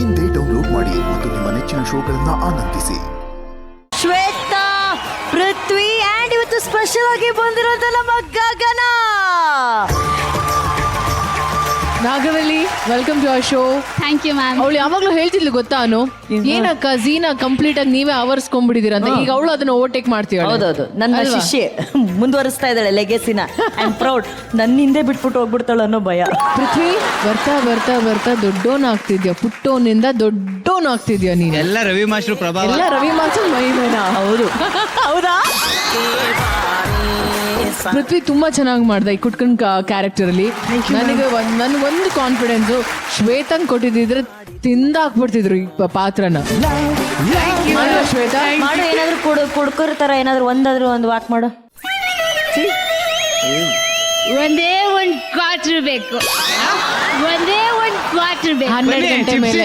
ಇಂದೇ ಡೌನ್ಲೋಡ್ ಮಾಡಿ ಮತ್ತು ನಿಮ್ಮ ನೆಚ್ಚಿನ ಶೋಗಳನ್ನ ಆನಂದಿಸಿ. ಶ್ವೇತಾ, ಪೃಥ್ವಿ ಆ್ಯಂಡ್ ಇವತ್ತು ಸ್ಪೆಷಲ್ ಆಗಿ ಬಂದಿರೋದು ನಮ್ಮ Gagana. Nagavalli, welcome to our show. Thank you ma'am. ಅವಳು ಯಾವಾಗ್ಲೂ ಹೇಳ್ತಿದ್ಲು ಗೊತ್ತಾ, ಏನಕ್ಕ ಝೀನಾ ಕಂಪ್ಲೀಟ್ ಆಗಿ ನೀವೇ ಆವರಿಸ್ಕೊಂಡ್ಬಿಟ್ಟಿದ್ದೀರ ಅಂತ. ಈಗ ಅವಳು ಅದನ್ನ ಓವರ್ಟೇಕ್ ಮಾಡ್ತೀವಿ. ಹೌದೌದು, ನನ್ನ ಶಿಷ್ಯೆ ಮುಂದುವರಿಸ್ತಾ ಇದ್ದಾಳೆ ಲೆಗೆಸಿನ. I am proud. ನನ್ನ ಹಿಂದೆ ಬಿಟ್ಬಿಟ್ಟು ಹೋಗ್ಬಿಡ್ತಾಳೆ ಅನ್ನೋ ಭಯ. ಪೃಥ್ವಿ, ಬರ್ತಾ ಬರ್ತಾ ಬರ್ತಾ ದೊಡ್ಡೋನಾಗ್ತಿದ್ಯಾ, ಪುಟ್ಟೋನಿಂದ ದೊಡ್ಡೋನಾಗ್ತಿದ್ಯಾ ನೀನು. ಎಲ್ಲ ರವಿ ಮಾಸ್ಟರ್ ಪ್ರಭಾವ, ಎಲ್ಲ ರವಿ ಮಾಸ್ಟರ್ ಮಹಿಮೇನ. ಹೌದು. ಹೌದಾ? ಪೃಥ್ವಿ ತುಂಬಾ ಚೆನ್ನಾಗಿ ಮಾಡ್ದ ಈ ಕುಟ್ಕನ್ ಕ್ಯಾರೆಕ್ಟರ್ ಅಲ್ಲಿ. ನನ್ಗೊಂದು ಕಾನ್ಫಿಡೆನ್ಸ್, ಶ್ವೇತಂಗ್ ಕೊಟ್ಟಿದ್ರೆ ತಿಂದಾಕ್ಬಿಡ್ತಿದ್ರು ಈ ಪಾತ್ರನ. ಶ್ವೇತಾ ಮಾಡು, ಏನಾದ್ರು ಕುಡ್ಕೋರ್ ತರ ಏನಾದ್ರು ಒಂದು ವಾಕ್ ಮಾಡು. ಒಂದೇ ಒಂದು ಕ್ವಾರ್ಟರ್ ಬೇಕು, ಒಂದೇ ಒಂದು ಕ್ವಾರ್ಟರ್ ಬೇಕು. 12 ಗಂಟೆ ಮೇಲೆ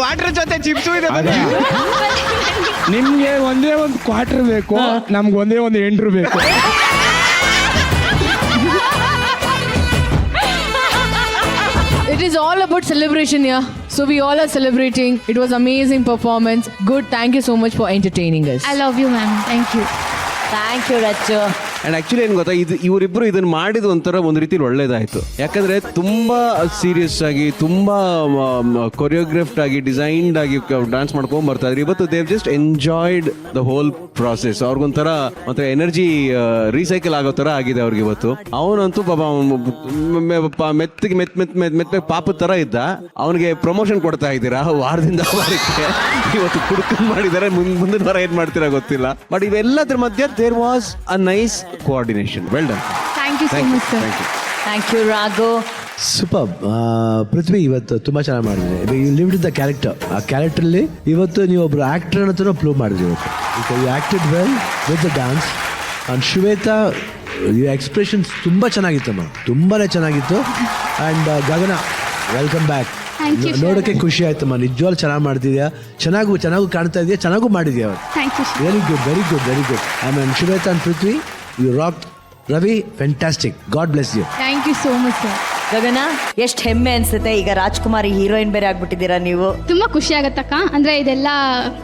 ವಾಟರ್ ಜೊತೆ ಚಿಪ್ಸು ಇದೆ. ನಿಮ್ಗೆ ಒಂದೇ ಒಂದು ಕ್ವಾರ್ಟರ್ ಬೇಕು, ನಮ್ಗೆ ಒಂದೇ ಒಂದು ಎಂಟ್ರು ಬೇಕು. It is all about celebration, yeah. So we all are celebrating. It was amazing performance. Good. Thank you so much for entertaining us. I love you ma'am. Thank you. Thank you Rachchu. And actually ಏನು ಗೊತ್ತಾ, ಇವರಿಬ್ರು ಇದನ್ನ ಮಾಡಿದ ಒಂಥರ ಒಂದು ರೀತಿ ಒಳ್ಳೇದಾಯ್ತು. ಯಾಕಂದ್ರೆ ತುಂಬಾ ಸೀರಿಯಸ್ ಆಗಿ, ತುಂಬಾ ಕೊರಿಯೋಗ್ರಫ್ಡ್ ಆಗಿ, ಡಿಸೈನ್ಡ್ ಆಗಿ ಡಾನ್ಸ್ ಮಾಡ್ಕೊಂಡ್ ಬರ್ತಾ ಇದ್ರು. ಇವತ್ತು Dev just enjoyed the whole process. ಅವ್ರಿಗೊಂಥರ ಮತ್ತೆ ಎನರ್ಜಿ ರೀಸೈಕಲ್ ಆಗೋ ತರ ಆಗಿದೆ ಅವ್ರಿಗೆ ಇವತ್ತು. ಅವನಂತೂ ಮೆತ್ತಗೆ ಪಾಪದ ತರ ಇದ್ದ. ಅವನಿಗೆ ಪ್ರಮೋಷನ್ ಕೊಡ್ತಾ ಇದ್ದೀರಾ ವಾರದಿಂದ ವಾರಕ್ಕೆ. ಇವತ್ತು ಕುಡ್ಕೊಂಡು ಮಾಡಿದ್ದಾರೆ, ಮುಂದಿನ ವಾರ ಏನ್ ಮಾಡ್ತೀರಾ ಗೊತ್ತಿಲ್ಲ. ಬಟ್ ಇವೆಲ್ಲದ್ರ ಮಧ್ಯೆ there was a nice coordination. Well done. Thank you so much sir. Thank you Raghu. Super. Prithvi ಇವತ್ತು ತುಂಬಾ ಚೆನ್ನಾಗಿ ಮಾಡಿದ್ರಿ. You lived the character. ಆ ಕ್ಯಾರೆಕ್ಟರ್ಲಿ ಇವತ್ತು ನೀವು ಒಬ್ರು ಆಕ್ಟರ್ ಅನ್ನೋ ಪ್ರೂವ್ ಮಾಡಿದ್ರಿ ಇವತ್ತು. You acted well with the dance. And Shweta, you expressions ತುಂಬಾ ಚೆನ್ನಾಗಿತ್ತಮ್ಮ, ತುಂಬಾನೇ ಚೆನ್ನಾಗಿತ್ತು. And Gagana, welcome back. ನೋಡೋಕೆ ಖುಷಿ ಆಯ್ತಮ್ಮ, ನಿಜವಾಗ್ಲೂ ಚೆನ್ನಾಗಿ ಮಾಡ್ತಿದ್ಯಾ, ಚೆನ್ನಾಗೂ ಕಾಣ್ತಾ ಇದೆಯಾ, ಚೆನ್ನಾಗೂ ಮಾಡಿದ್ಯಾ. Thank you. Very good, very good, very good. I mean Shwetha and Prithvi, you rocked. Ravi, fantastic. God bless you. Thank you so much sir. Gagana, ಎಷ್ಟು ಹೆಮ್ಮೆ ಅನ್ಸುತ್ತೆ, ಈಗ ರಾಜ್ಕುಮಾರಿ ಹೀರೋಯಿನ್ ಬೇರೆ ಆಗ್ಬಿಟ್ಟಿದ್ದೀರಾ ನೀವು. ತುಂಬಾ ಖುಷಿ ಆಗತ್ತಕ್ಕ. ಅಂದ್ರೆ ಇದೆಲ್ಲ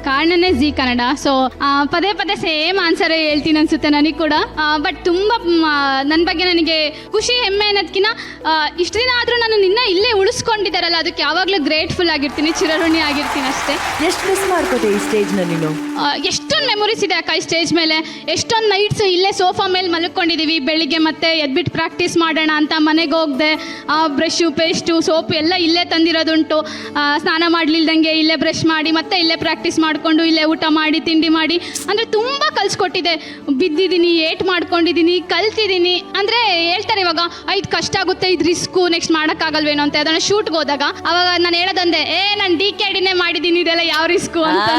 ಕಾರಣನೇ ಜಿ ಕನ್ನಡ. ಸೊ ಪದೇ ಪದೇ ಸೇಮ್ ಆನ್ಸರ್ ಹೇಳ್ತೀನಿ ಅನ್ಸುತ್ತೆ ನನಗೆ ಕೂಡ. ಬಟ್ ತುಂಬಾ ನನ್ನ ಬಗ್ಗೆ ನನಗೆ ಖುಷಿ, ಹೆಮ್ಮೆ ಅನ್ನೋದಕ್ಕಿಂತ ಇಷ್ಟು ದಿನ ಆದ್ರೂ ನಾನು ನಿನ್ನ ಇಲ್ಲೇ ಉಳಿಸ್ಕೊಂಡಿದ್ದಾರಲ್ಲ, ಅದಕ್ಕೆ ಯಾವಾಗ್ಲೂ ಗ್ರೇಟ್ಫುಲ್ ಆಗಿರ್ತೀನಿ, ಚಿರಋಣಿ ಆಗಿರ್ತೀನಿ ಅಷ್ಟೇ. ಎಷ್ಟು ಮಿಸ್ ಮಾಡ್ಕೋತೆ ಈ ಸ್ಟೇಜ್ನ ನೀನು? ಎಷ್ಟೊಂದು ಮೆಮೊರೀಸ್ ಇದೆ ಅಕ್ಕ ಈ ಸ್ಟೇಜ್ ಮೇಲೆ. ಎಷ್ಟೊಂದು ನೈಟ್ಸ್ ಇಲ್ಲೇ ಸೋಫಾ ಮೇಲೆ ಮಲ್ಕೊಂಡಿದ್ದೀವಿ. ಬೆಳಿಗ್ಗೆ ಮತ್ತೆ ಎದ್ಬಿಟ್ಟು ಪ್ರಾಕ್ಟೀಸ್ ಮಾಡೋಣ ಅಂತ ಮನೆಗೆ ಹೋಗ್ದೆ. ಬ್ರಷು, ಪೇಸ್ಟು, ಸೋಪು ಎಲ್ಲ ಇಲ್ಲೇ ತಂದಿರೋದುಂಟು. ಸ್ನಾನ ಮಾಡಲಿಲ್ದಂಗೆ ಇಲ್ಲೇ ಬ್ರಷ್ ಮಾಡಿ ಮತ್ತೆ ಇಲ್ಲೇ ಪ್ರಾಕ್ಟೀಸ್ ಮಾಡಿಕೊಂಡು ಇಲ್ಲೇ ಊಟ ಮಾಡಿ ತಿಂಡಿ ಮಾಡಿ, ಅಂದರೆ ತುಂಬ ಕಲಿಸ್ಕೊಟ್ಟಿದೆ. ಬಿದ್ದಿದ್ದೀನಿ, ಏಟ್ ಮಾಡ್ಕೊಂಡಿದ್ದೀನಿ, ಕಲ್ತಿದ್ದೀನಿ. ಅಂದರೆ ಹೇಳ್ತಾರೆ ಇವಾಗ ಇದು ಕಷ್ಟ ಆಗುತ್ತೆ, ಇದು ರಿಸ್ಕು, ನೆಕ್ಸ್ಟ್ ಮಾಡೋಕ್ಕಾಗಲ್ವೇನೋ ಅಂತ. ಅದನ್ನು ಶೂಟ್ಗೆ ಹೋದಾಗ ಅವಾಗ ನಾನು ಹೇಳೋದಂದೆ, ನಾನು DKDನೇ ಮಾಡಿದ್ದೀನಿ, ಇದೆಲ್ಲ ಯಾವ ರಿಸ್ಕು ಅಂತ.